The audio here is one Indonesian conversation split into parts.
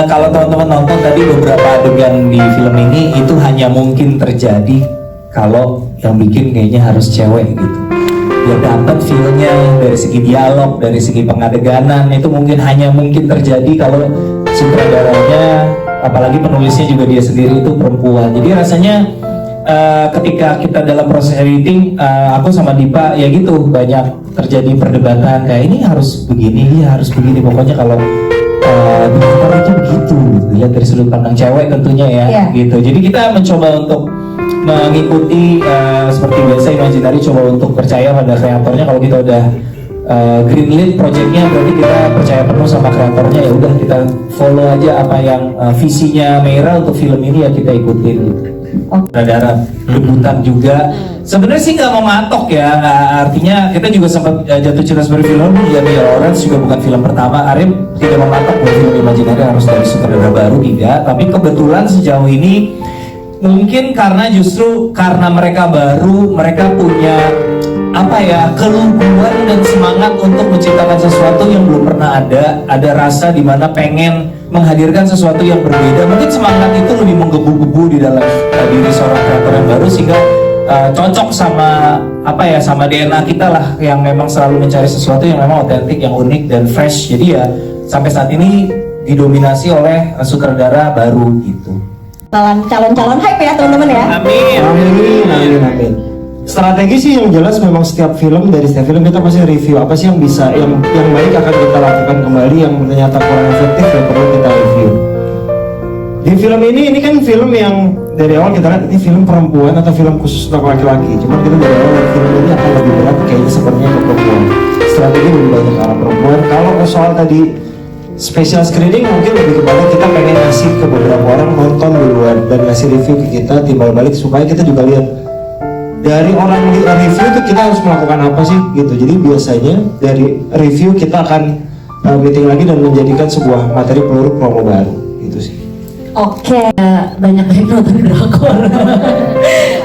Kalau teman-teman nonton tadi beberapa adegan di film ini itu hanya mungkin terjadi kalau yang bikin kayaknya harus cewek gitu. Dia dapat feel-nya dari segi dialog, dari segi pengadeganan itu hanya mungkin terjadi kalau sutradaranya, apalagi penulisnya juga dia sendiri itu perempuan. Jadi rasanya ketika kita dalam proses editing, aku sama Dipa ya gitu banyak terjadi perdebatan kayak ini harus begini, harus begini. Pokoknya kalau itu begitu, lihat dari sudut pandang cewek tentunya ya, gitu. Jadi kita mencoba untuk mengikuti seperti biasa Imaginary coba untuk percaya pada kreatornya. Kalau kita udah greenlit projectnya berarti kita percaya penuh sama kreatornya, ya udah kita follow aja apa yang visinya Meira untuk film ini ya kita ikutin gitu. Saudara debutan juga sebenarnya sih nggak mematok ya, artinya kita juga sempat jatuh cinta sebagai film ya, Lawrence juga bukan film pertama. Arif tidak mematok bahwa film Imaginary harus dari sutradara baru, tidak, tapi kebetulan sejauh ini mungkin karena mereka baru, mereka punya keluguan dan semangat untuk menciptakan sesuatu yang belum pernah ada rasa dimana pengen menghadirkan sesuatu yang berbeda. Mungkin semangat itu lebih menggebu-gebu di dalam diri seorang kreator yang baru, sehingga cocok sama sama DNA kita lah, yang memang selalu mencari sesuatu yang memang otentik, yang unik dan fresh. Jadi ya sampai saat ini didominasi oleh sutradara baru gitu. Calon-calon hype ya teman-teman ya. Amin. Strategi sih yang jelas memang setiap film kita pasti review apa sih yang bisa, yang baik akan kita lakukan kembali, yang ternyata kurang efektif ya perlu kita review. Di film ini kan film yang dari awal kita lihat ini film perempuan atau film khusus untuk laki-laki. Cuman kita dari awal film ini akan lebih berat kayaknya sepertinya ke perempuan. Strategi lebih banyak ke arah perempuan. Kalau soal tadi special screening mungkin lebih kepada kita pengen ngasih ke beberapa orang nonton duluan dan ngasih review ke kita timbal balik supaya kita juga lihat dari orang review itu kita harus melakukan apa sih gitu. Jadi biasanya dari review kita akan meeting lagi dan menjadikan sebuah materi peluru promo baru gitu sih. Oke, banyak nonton drakor.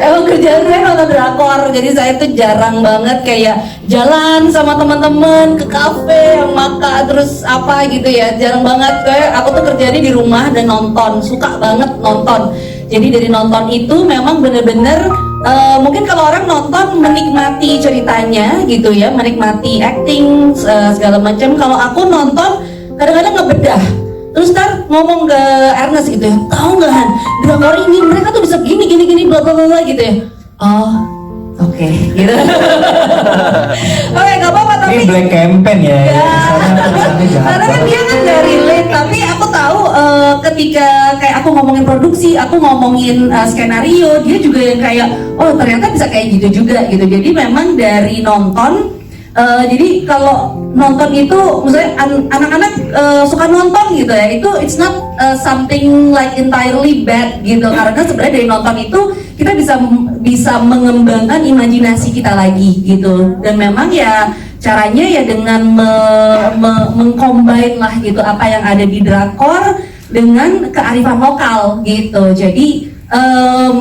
Emang kerjaan saya nonton drakor, jadi saya tuh jarang banget kayak jalan sama teman-teman ke kafe yang makan terus apa gitu ya, jarang banget. Kayak aku tuh kerjanya di rumah dan nonton, suka banget nonton. Jadi dari nonton itu memang bener-bener mungkin kalau orang nonton menikmati ceritanya gitu ya, menikmati acting segala macam. Kalau aku nonton kadang-kadang ngebedah, terus ntar ngomong ke Ernest gitu ya, tahu nggak Han, drakor ini mereka tuh bisa gini bla bla bla gitu ya. Oh, oke, gitu. Oke, nggak apa-apa, tapi ini black campaign ya. Karena kan dia kan nggak relate, tapi aku tahu ketika kayak aku ngomongin produksi, aku ngomongin skenario, dia juga yang kayak oh ternyata bisa kayak gitu juga gitu. Jadi memang dari nonton, jadi kalau nonton itu misalnya anak-anak suka nonton gitu ya, itu it's not something like entirely bad gitu, karena sebenarnya dari nonton itu kita bisa mengembangkan imajinasi kita lagi gitu. Dan memang ya caranya ya dengan mengcombine lah gitu apa yang ada di drakor dengan kearifan lokal gitu. Jadi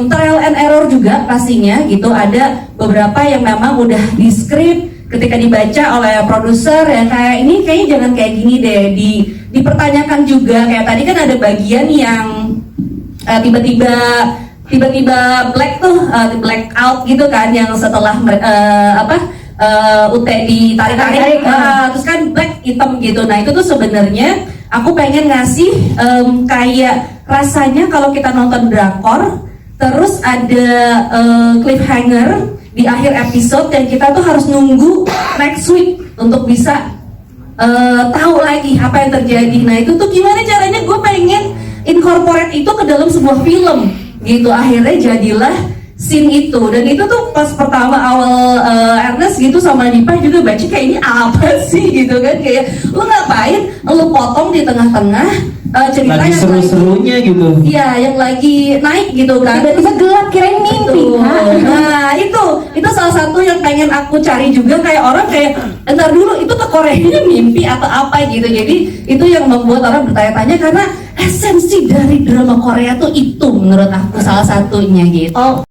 trial and error juga pastinya gitu, ada beberapa yang memang udah di script, ketika dibaca oleh produser ya kayak ini kayaknya jangan kayak gini deh, dipertanyakan juga. Kayak tadi kan ada bagian yang tiba-tiba black tuh, black out gitu kan, yang setelah UT ditarik-tarik, terus kan black hitam gitu. Nah itu tuh sebenarnya aku pengen ngasih kayak rasanya kalau kita nonton drakor terus ada cliffhanger di akhir episode yang kita tuh harus nunggu next week untuk bisa tahu lagi apa yang terjadi. Nah itu tuh gimana caranya gue pengen incorporate itu ke dalam sebuah film gitu. Akhirnya jadilah scene itu, dan itu tuh pas pertama awal Ernest gitu sama Dipa juga baca kayak ini apa sih gitu kan, kayak lu ngapain lu potong di tengah-tengah cerita lagi yang seru-serunya gitu. Iya, yang lagi naik gitu kan. Tiba-tiba gelap, kirain mimpi. Nah, itu salah satu yang pengen aku cari juga, kayak orang kayak entar dulu itu ke Korea ini mimpi atau apa gitu. Jadi itu yang membuat orang bertanya-tanya, karena esensi dari drama Korea tuh itu menurut aku salah satunya gitu.